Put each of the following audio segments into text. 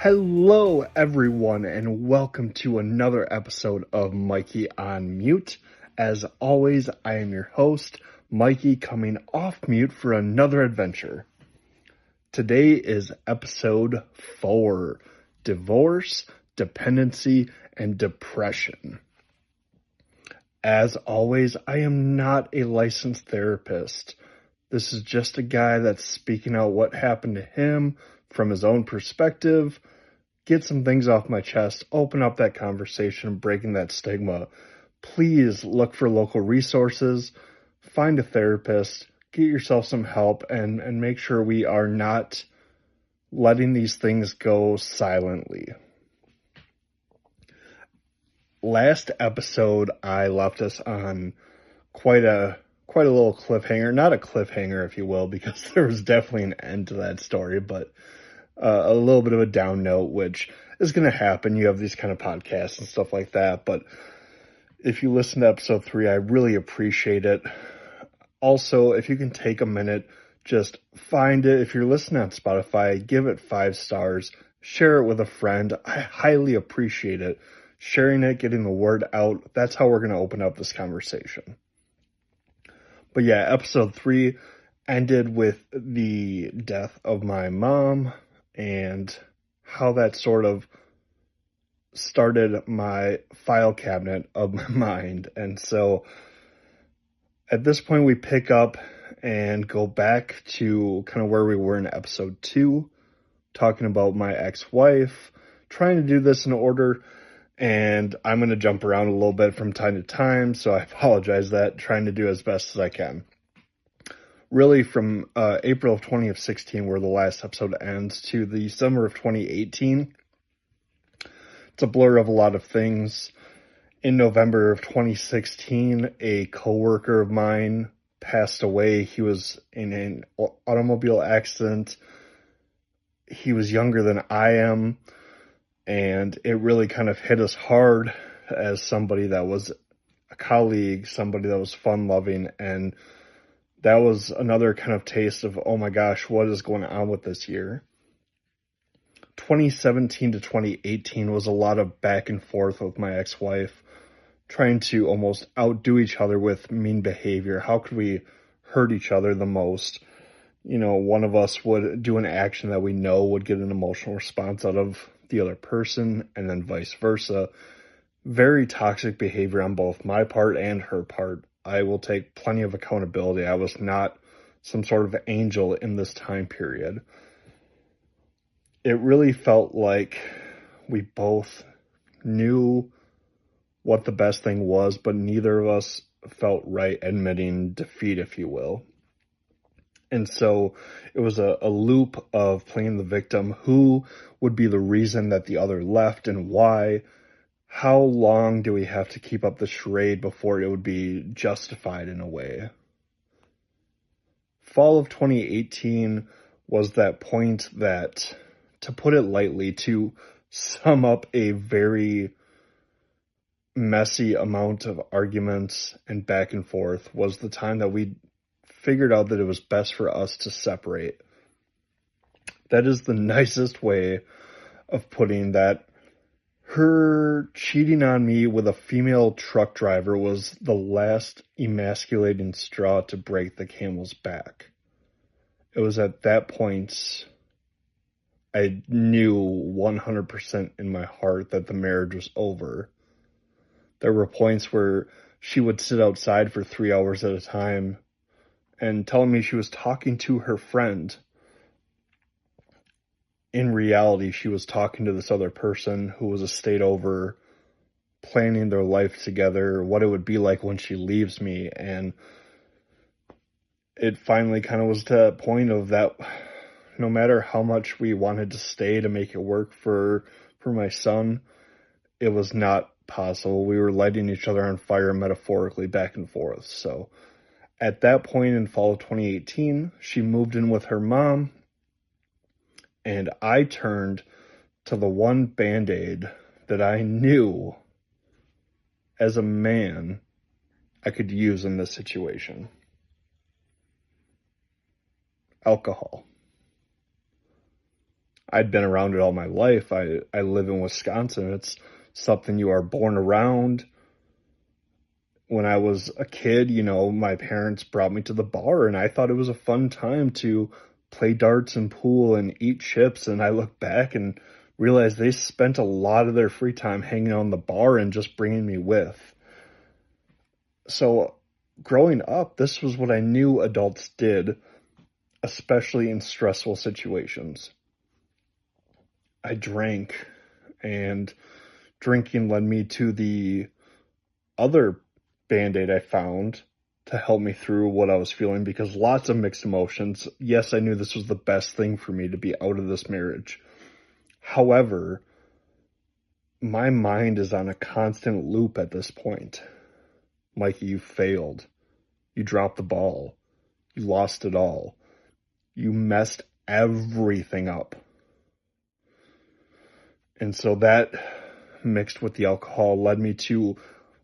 Hello, everyone, and welcome to another episode of Mikey on Mute. As always, I am your host, Mikey, coming off mute for another adventure. Today is episode 4, Divorce, Dependency, and Depression. As always, I am not a licensed therapist. This is just a guy that's speaking out what happened to him from his own perspective, get some things off my chest, open up that conversation, breaking that stigma. Please look for local resources, find a therapist, get yourself some help, and make sure we are not letting these things go silently. Last episode, I left us on quite a little cliffhanger. Not a cliffhanger, if you will, because there was definitely an end to that story, but a little bit of a down note, which is going to happen. You have these kind of podcasts and stuff like that, but if you listen to episode 3, I really appreciate it. Also, if you can take a minute, just find it. If you're listening on Spotify, give it 5 stars, share it with a friend. I highly appreciate it. Sharing it, getting the word out, that's how we're going to open up this conversation. But yeah, episode 3 ended with the death of my mom and how that sort of started my file cabinet of my mind. And so at this point, we pick up and go back to kind of where we were in episode 2, talking about my ex-wife, trying to do this in order. And I'm going to jump around a little bit from time to time, so I apologize that, trying to do as best as I can. Really, from April of 2016, where the last episode ends, to the summer of 2018, it's a blur of a lot of things. In November of 2016, a coworker of mine passed away. He was in an automobile accident. He was younger than I am. And it really kind of hit us hard as somebody that was a colleague, somebody that was fun-loving, and that was another kind of taste of, oh my gosh, what is going on with this year? 2017 to 2018 was a lot of back and forth with my ex-wife, trying to almost outdo each other with mean behavior. How could we hurt each other the most? You know, one of us would do an action that we know would get an emotional response out of the other person, and then vice versa. Very toxic behavior on both my part and her part. I will take plenty of accountability. I was not some sort of angel in this time period. It really felt like we both knew what the best thing was, but neither of us felt right admitting defeat, if you will. And so it was a loop of playing the victim. Who would be the reason that the other left and why? How long do we have to keep up the charade before it would be justified in a way? Fall of 2018 was that point that, to put it lightly, to sum up a very messy amount of arguments and back and forth, was the time that we figured out that it was best for us to separate. That is the nicest way of putting that. Her cheating on me with a female truck driver was the last emasculating straw to break the camel's back. It was at that point I knew 100% in my heart that the marriage was over. There were points where she would sit outside for 3 hours at a time and telling me she was talking to her friend. In reality, she was talking to this other person who was a state over, planning their life together, what it would be like when she leaves me. And it finally kind of was to a point of that, no matter how much we wanted to stay to make it work for my son, it was not possible. We were lighting each other on fire metaphorically back and forth. So at that point in fall of 2018, she moved in with her mom, and I turned to the one Band-Aid that I knew as a man I could use in this situation. Alcohol. I'd been around it all my life. I live in Wisconsin. It's something you are born around. When I was a kid, my parents brought me to the bar, and I thought it was a fun time to play darts and pool and eat chips. And I look back and realize they spent a lot of their free time hanging out in the bar and just bringing me with. So growing up, this was what I knew adults did, especially in stressful situations. I drank, and drinking led me to the other Band-Aid I found to help me through what I was feeling, because lots of mixed emotions. Yes, I knew this was the best thing for me to be out of this marriage. However, my mind is on a constant loop at this point. Mikey, you failed. You dropped the ball. You lost it all. You messed everything up. And so that, mixed with the alcohol, led me to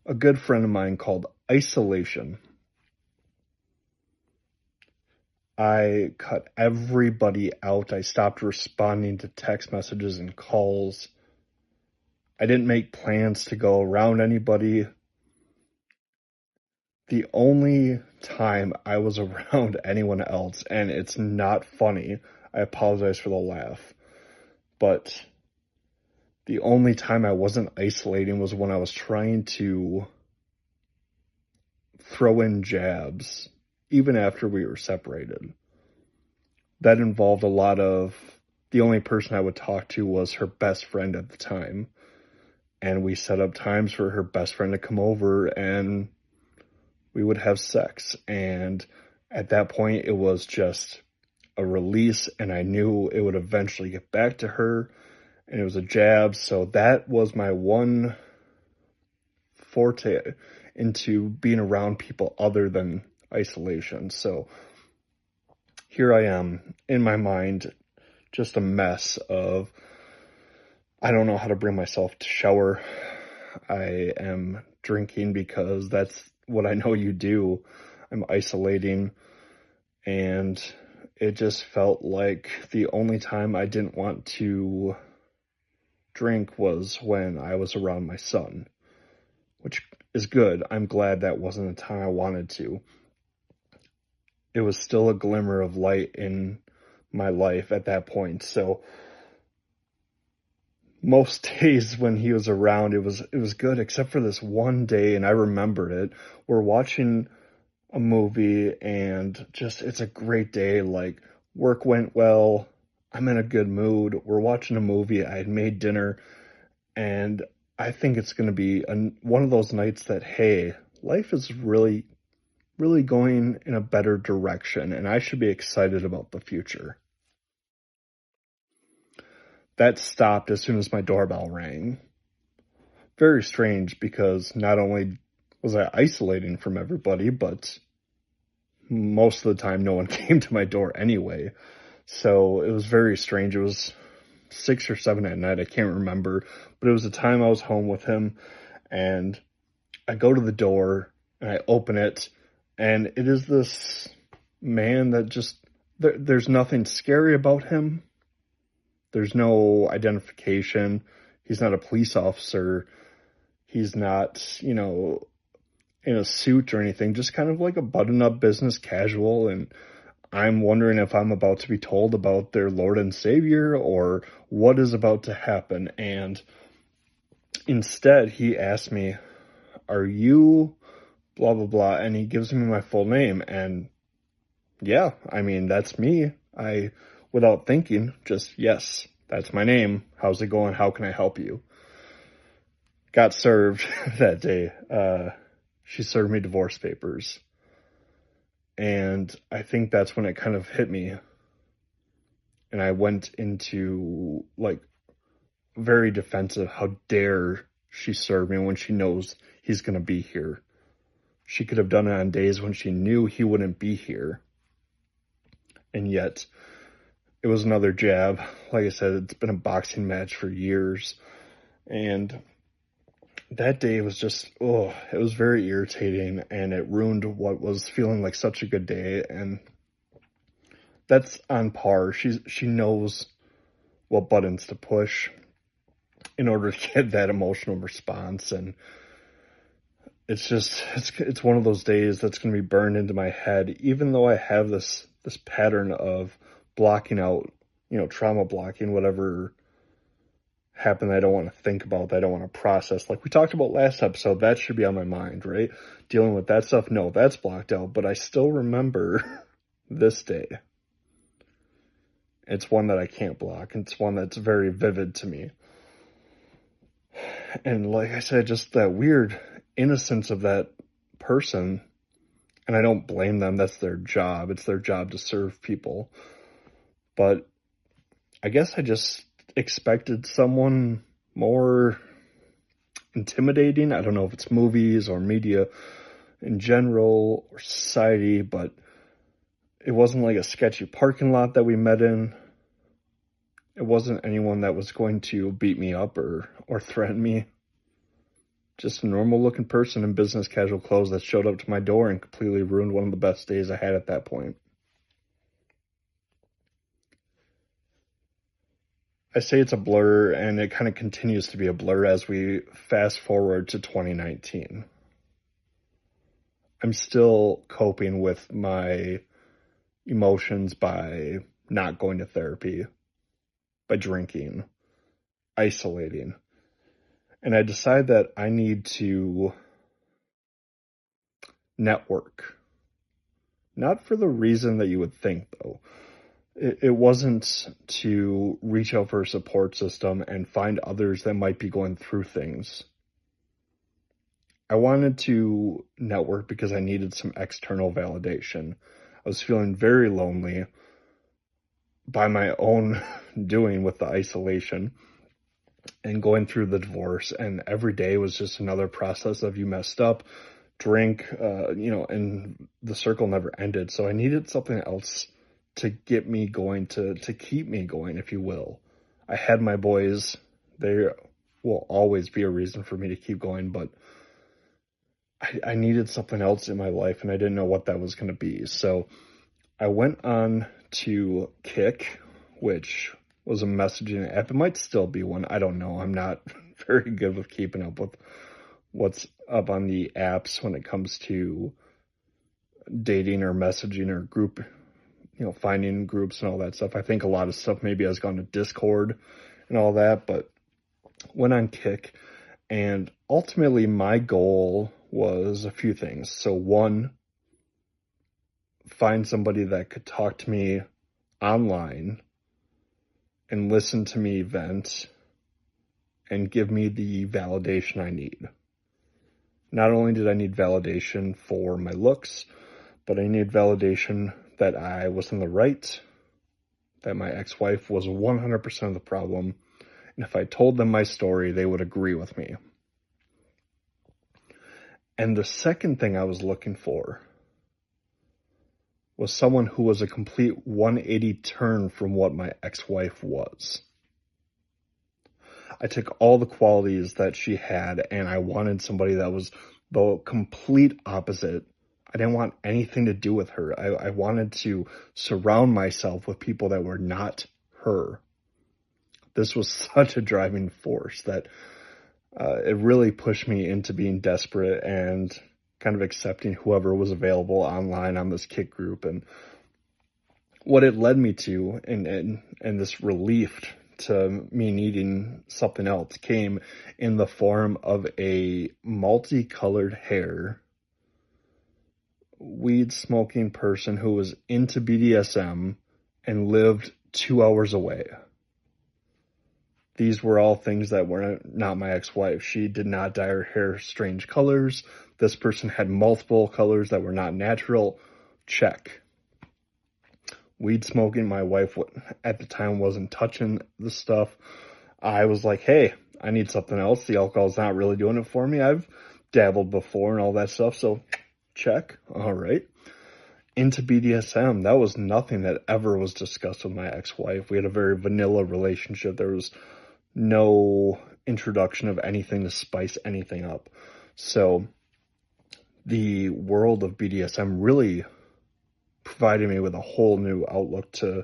a good friend of mine called isolation. I cut everybody out. I stopped responding to text messages and calls. I didn't make plans to go around anybody. The only time I was around anyone else, and it's not funny, I apologize for the laugh, but the only time I wasn't isolating was when I was trying to throw in jabs, even after we were separated. That involved a lot of, the only person I would talk to was her best friend at the time. And we set up times for her best friend to come over and we would have sex. And at that point, it was just a release, and I knew it would eventually get back to her, and it was a jab. So that was my one forte into being around people other than isolation. So here I am in my mind, just a mess of, I don't know how to bring myself to shower. I am drinking because that's what I know you do. I'm isolating, and it just felt like the only time I didn't want to drink was when I was around my son, which is good. I'm glad that wasn't the time I wanted to. It was still a glimmer of light in my life at that point. So most days when he was around, it was good, except for this one day, and I remembered it. We're watching a movie, and just, it's a great day. Like, work went well. I'm in a good mood. We're watching a movie. I had made dinner, and I think it's going to be one of those nights that, hey, life is really, really going in a better direction, and I should be excited about the future. That stopped as soon as my doorbell rang. Very strange, because not only was I isolating from everybody, but most of the time no one came to my door anyway. So it was very strange. It was 6 or 7 at night. I can't remember, but it was the time I was home with him, and I go to the door and I open it, and it is this man that just, there's nothing scary about him. There's no identification. He's not a police officer. He's not, in a suit or anything, just kind of like a button-up business casual. And I'm wondering if I'm about to be told about their Lord and Savior or what is about to happen. And instead, he asked me, "Are you blah, blah, blah?" And he gives me my full name. And yeah, I mean, that's me. Without thinking, just, yes, that's my name. How's it going? How can I help you? Got served that day. She served me divorce papers. And I think that's when it kind of hit me. And I went into, like, very defensive. How dare she serve me when she knows he's going to be here? She could have done it on days when she knew he wouldn't be here. And yet, it was another jab. Like I said, it's been a boxing match for years. And that day was just, it was very irritating, and it ruined what was feeling like such a good day. And that's on par. She knows what buttons to push in order to get that emotional response. And it's one of those days that's going to be burned into my head, even though I have this pattern of blocking out, trauma blocking, whatever happened that I don't want to think about, that I don't want to process. Like we talked about last episode, that should be on my mind, right? Dealing with that stuff, no, that's blocked out, but I still remember this day. It's one that I can't block. It's one that's very vivid to me. And like I said, just that weird innocence of that person, and I don't blame them. That's their job. It's their job to serve people. But I guess I just expected someone more intimidating. I don't know if it's movies or media in general or society, but it wasn't like a sketchy parking lot that we met in. It wasn't anyone that was going to beat me up or threaten me. Just a normal looking person in business casual clothes that showed up to my door and completely ruined one of the best days I had at that point. I say it's a blur, and it kind of continues to be a blur as we fast forward to 2019. I'm still coping with my emotions by not going to therapy, by drinking, isolating. And I decide that I need to network. Not for the reason that you would think, though. It wasn't to reach out for a support system and find others that might be going through things. I wanted to network because I needed some external validation. I was feeling very lonely by my own doing with the isolation and going through the divorce. And every day was just another process of you messed up, drink, and the circle never ended. So I needed something else to get me going, to keep me going, if you will. I had my boys. They will always be a reason for me to keep going, but I needed something else in my life, and I didn't know what that was going to be. So I went on to Kik, which was a messaging app. It might still be one. I don't know. I'm not very good with keeping up with what's up on the apps when it comes to dating or messaging or group, finding groups and all that stuff. I think a lot of stuff maybe has gone to Discord and all that, but went on Kik, and ultimately my goal was a few things. So one, find somebody that could talk to me online and listen to me vent and give me the validation I need. Not only did I need validation for my looks, but I needed validation that I was in the right, that my ex-wife was 100% of the problem, and if I told them my story, they would agree with me. And the second thing I was looking for was someone who was a complete 180 turn from what my ex-wife was. I took all the qualities that she had, and I wanted somebody that was the complete opposite. I didn't want anything to do with her. I wanted to surround myself with people that were not her. This was such a driving force that it really pushed me into being desperate and kind of accepting whoever was available online on this Kik group. And what it led me to, and this relief to me needing something else, came in the form of a multicolored hair, weed smoking person who was into BDSM and lived 2 hours away. These were all things that were not my ex-wife. She did not dye her hair strange colors. This person had multiple colors that were not natural. Check. Weed smoking, my wife at the time wasn't touching the stuff. I was like, hey, I need something else. The alcohol's not really doing it for me. I've dabbled before and all that stuff, so check. All right. Into BDSM, that was nothing that ever was discussed with my ex-wife. We had a very vanilla relationship. There was no introduction of anything to spice anything up. So the world of BDSM really provided me with a whole new outlook to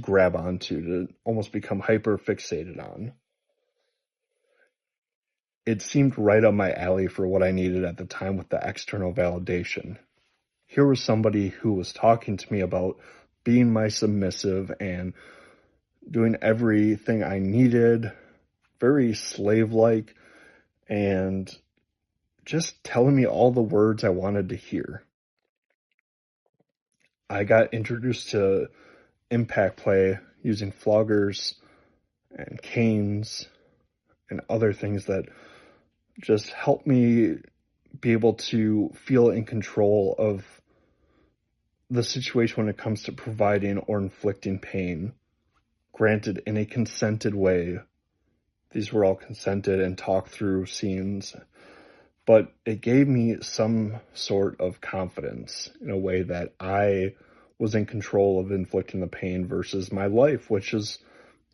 grab onto, to almost become hyper fixated on. It seemed right up my alley for what I needed at the time with the external validation. Here was somebody who was talking to me about being my submissive and doing everything I needed, very slave-like, and just telling me all the words I wanted to hear. I got introduced to impact play using floggers and canes and other things that just helped me be able to feel in control of the situation when it comes to providing or inflicting pain. Granted, in a consented way. These were all consented and talked through scenes, but it gave me some sort of confidence in a way that I was in control of inflicting the pain versus my life, which is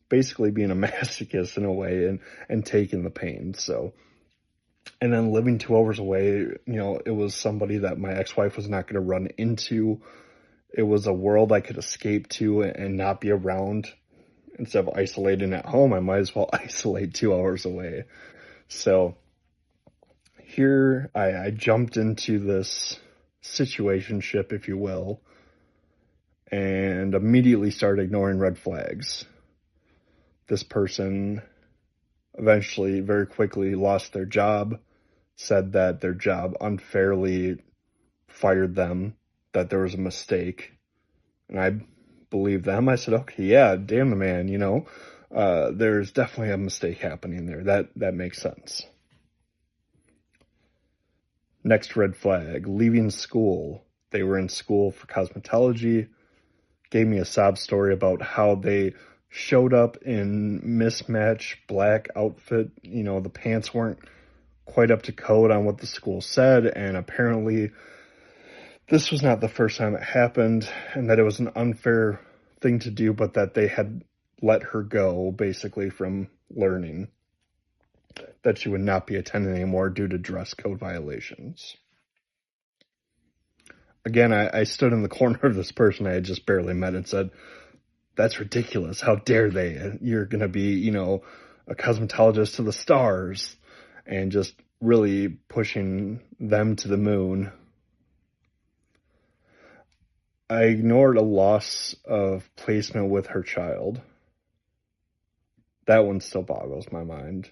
basically being a masochist in a way and taking the pain. So, and then living 2 hours away, it was somebody that my ex-wife was not going to run into. It was a world I could escape to and not be around. Instead of isolating at home, I might as well isolate 2 hours away. So here I jumped into this situationship, if you will, and immediately started ignoring red flags. This person eventually, very quickly, lost their job, said that their job unfairly fired them, that there was a mistake. And I believed them. I said, okay, yeah, damn the man, there's definitely a mistake happening there. That makes sense. Next red flag, leaving school. They were in school for cosmetology, gave me a sob story about how they showed up in mismatched black outfit. The pants weren't quite up to code on what the school said, and apparently this was not the first time it happened, and that it was an unfair thing to do, but that they had let her go, basically, from learning, that she would not be attending anymore due to dress code violations. Again, I stood in the corner of this person I had just barely met and said, that's ridiculous. How dare they? You're going to be, a cosmetologist to the stars, and just really pushing them to the moon. I ignored a loss of placement with her child. That one still boggles my mind.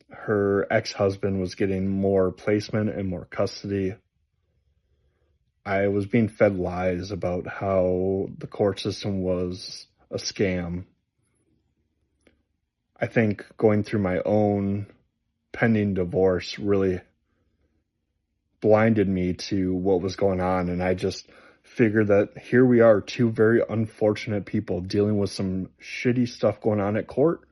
Her ex-husband was getting more placement and more custody. I was being fed lies about how the court system was a scam. I think going through my own pending divorce really blinded me to what was going on, and I just figured that here we are, two very unfortunate people dealing with some shitty stuff going on at court.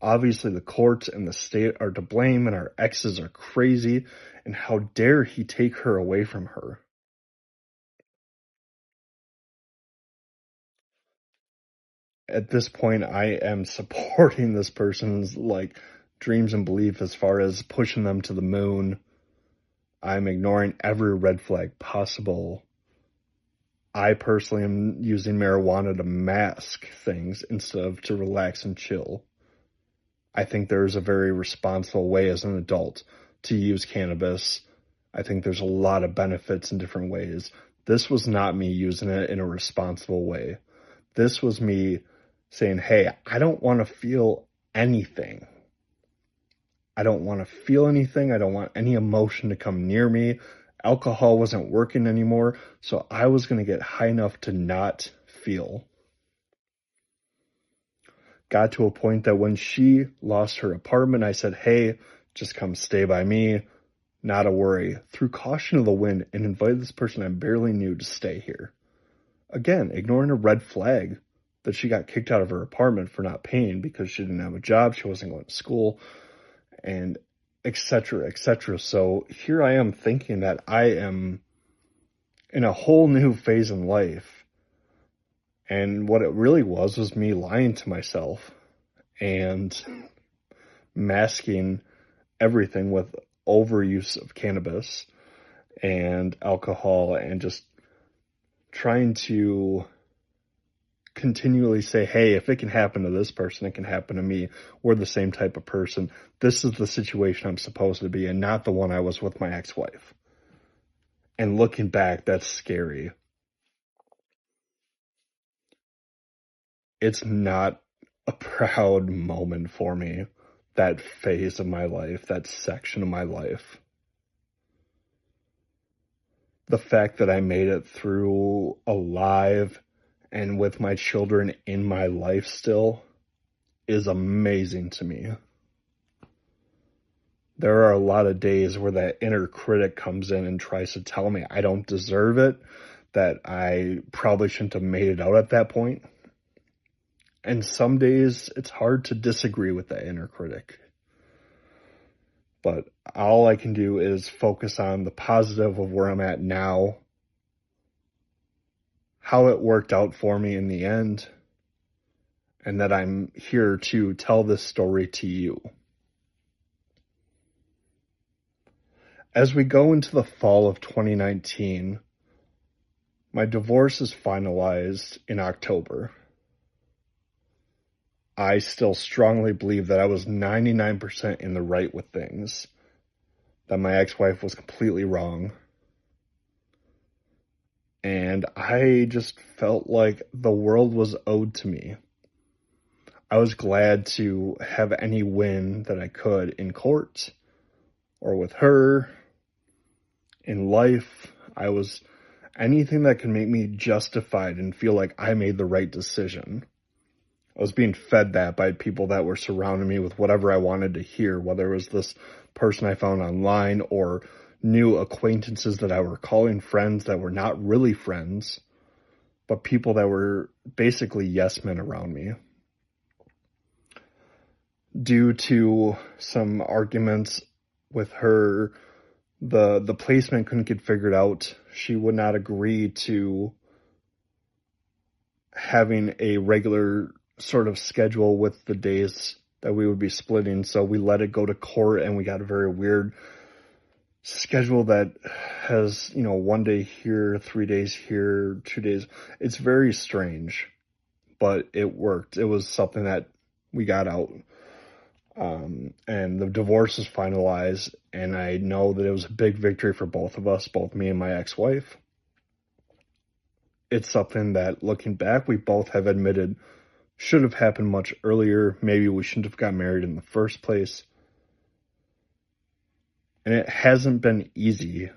Obviously, the courts and the state are to blame, and our exes are crazy, and how dare he take her away from her? At this point, I am supporting this person's dreams and belief as far as pushing them to the moon. I'm ignoring every red flag possible. I personally am using marijuana to mask things instead of to relax and chill. I think there's a very responsible way as an adult to use cannabis. I think there's a lot of benefits in different ways. This was not me using it in a responsible way. This was me saying, hey, I don't want to feel anything. I don't want to feel anything. I don't want any emotion to come near me. Alcohol wasn't working anymore, so I was going to get high enough to not feel. Got to a point that when she lost her apartment, I said, hey, just come stay by me. Not a worry. Threw caution to the wind and invited this person I barely knew to stay here. Again, ignoring a red flag that she got kicked out of her apartment for not paying because she didn't have a job, she wasn't going to school, and etc., etc. So here I am thinking that I am in a whole new phase in life. And what it really was me lying to myself and masking everything with overuse of cannabis and alcohol, and just trying to continually say, hey, if it can happen to this person, it can happen to me. We're the same type of person. This is the situation I'm supposed to be in, not the one I was with my ex-wife. And looking back, that's scary. It's not a proud moment for me, that phase of my life, that section of my life. The fact that I made it through alive and with my children in my life still is amazing to me. There are a lot of days where that inner critic comes in and tries to tell me I don't deserve it, that I probably shouldn't have made it out at that point. And some days it's hard to disagree with that inner critic. But all I can do is focus on the positive of where I'm at now, how it worked out for me in the end, and that I'm here to tell this story to you. As we go into the fall of 2019, my divorce is finalized in October. I still strongly believe that I was 99% in the right with things, that my ex-wife was completely wrong. And I just felt like the world was owed to me. I was glad to have any win that I could in court or with her. In life, I was anything that could make me justified and feel like I made the right decision. I was being fed that by people that were surrounding me with whatever I wanted to hear, whether it was this person I found online or new acquaintances that I were calling friends that were not really friends, but people that were basically yes men around me. Due to some arguments with her, the placement couldn't get figured out. She would not agree to having a regular sort of schedule with the days that we would be splitting. So we let it go to court, and we got a very weird schedule that has, 1 day here, 3 days here, 2 days. It's very strange, but it worked. It was something that we got out. And the divorce is finalized, and I know that it was a big victory for both of us, both me and my ex-wife. It's something that, looking back, we both have admitted should have happened much earlier. Maybe we shouldn't have got married in the first place. And it hasn't been easy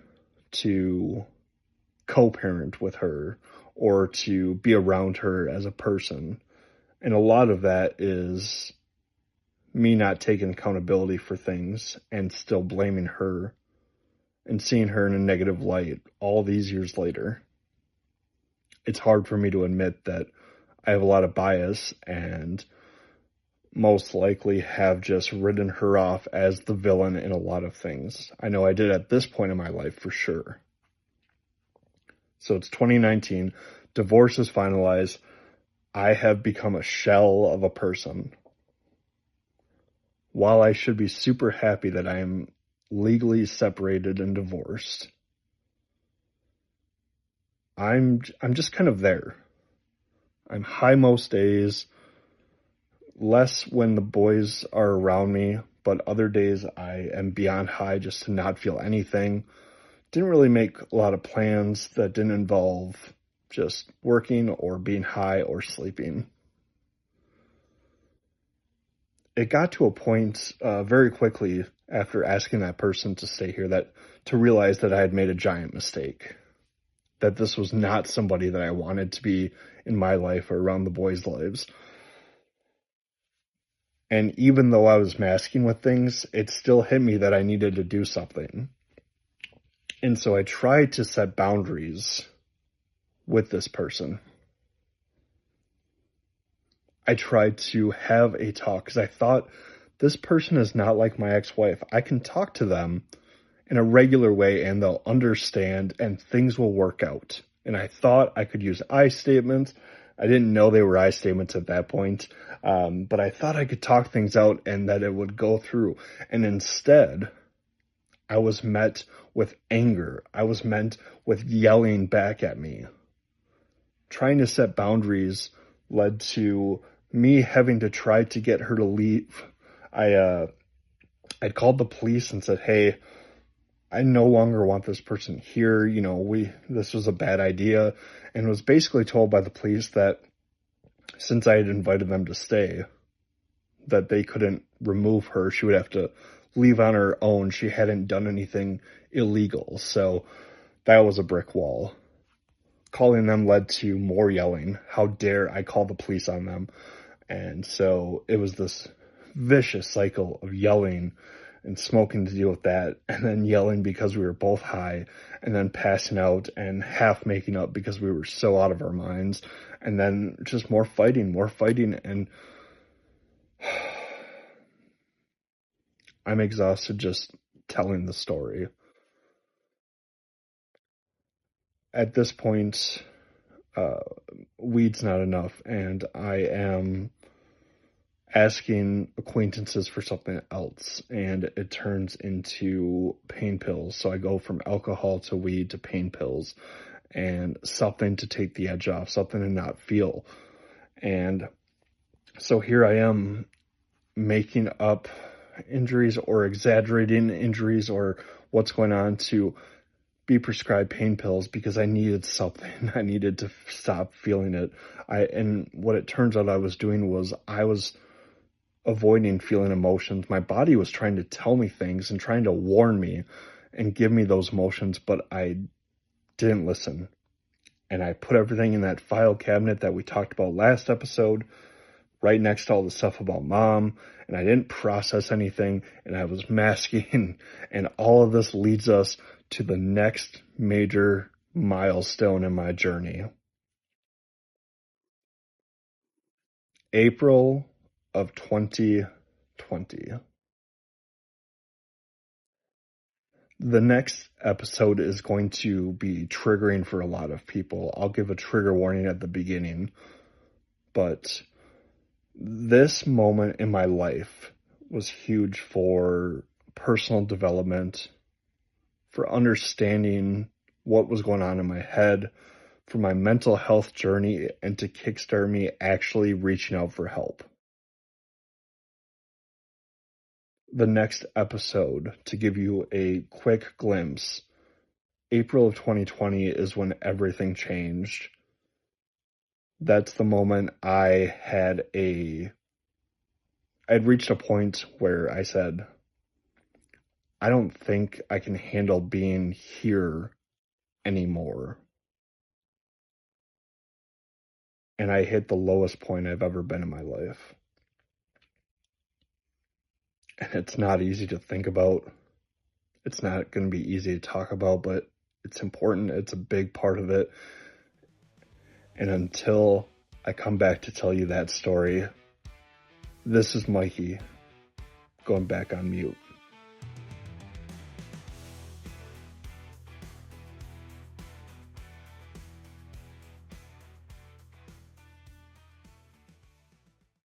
to co-parent with her or to be around her as a person. And a lot of that is me not taking accountability for things and still blaming her and seeing her in a negative light all these years later. It's hard for me to admit that I have a lot of bias and most likely have just written her off as the villain in a lot of things. I know I did at this point in my life for sure. So it's 2019, divorce is finalized. I have become a shell of a person. While I should be super happy that I am legally separated and divorced, I'm just kind of there. I'm high most days, less when the boys are around me, but other days I am beyond high just to not feel anything. Didn't really make a lot of plans that didn't involve just working or being high or sleeping. It got to a point very quickly after asking that person to stay here to realize that I had made a giant mistake. That this was not somebody that I wanted to be in my life or around the boys' lives. And even though I was masking with things, it still hit me that I needed to do something. And so I tried to set boundaries with this person. I tried to have a talk because I thought this person is not like my ex-wife. I can talk to them in a regular way and they'll understand and things will work out. And I thought I could use I statements. I didn't know they were I statements at that point, but I thought I could talk things out and that it would go through. And instead, I was met with anger. I was met with yelling back at me. Trying to set boundaries led to me having to try to get her to leave. I called the police and said, "Hey, I no longer want this person here. This was a bad idea," and was basically told by the police that since I had invited them to stay, that they couldn't remove her. She would have to leave on her own. She hadn't done anything illegal. So that was a brick wall. Calling them led to more yelling. How dare I call the police on them? And so it was this vicious cycle of yelling and smoking to deal with that, and then yelling because we were both high, and then passing out and half making up because we were so out of our minds, and then just more fighting, and I'm exhausted just telling the story. At this point, uh, weed's not enough, and I am asking acquaintances for something else, and it turns into pain pills. So I go from alcohol to weed to pain pills, and something to take the edge off, something to not feel. And so here I am making up injuries or exaggerating injuries or what's going on to be prescribed pain pills because I needed something. I needed to stop feeling it. And what it turns out I was doing was I was avoiding feeling emotions. My body was trying to tell me things and trying to warn me and give me those emotions, but I didn't listen. And I put everything in that file cabinet that we talked about last episode, right next to all the stuff about mom, and I didn't process anything, and I was masking, and all of this leads us to the next major milestone in my journey. April of 2020. The next episode is going to be triggering for a lot of people. I'll give a trigger warning at the beginning, but this moment in my life was huge for personal development, for understanding what was going on in my head, for my mental health journey, and to kickstart me actually reaching out for help. The next episode, to give you a quick glimpse, April of 2020 is when everything changed. That's the moment I'd reached a point where I said, I don't think I can handle being here anymore. And I hit the lowest point I've ever been in my life. And it's not easy to think about. It's not going to be easy to talk about, but it's important. It's a big part of it. And until I come back to tell you that story, this is Mikey going back on mute.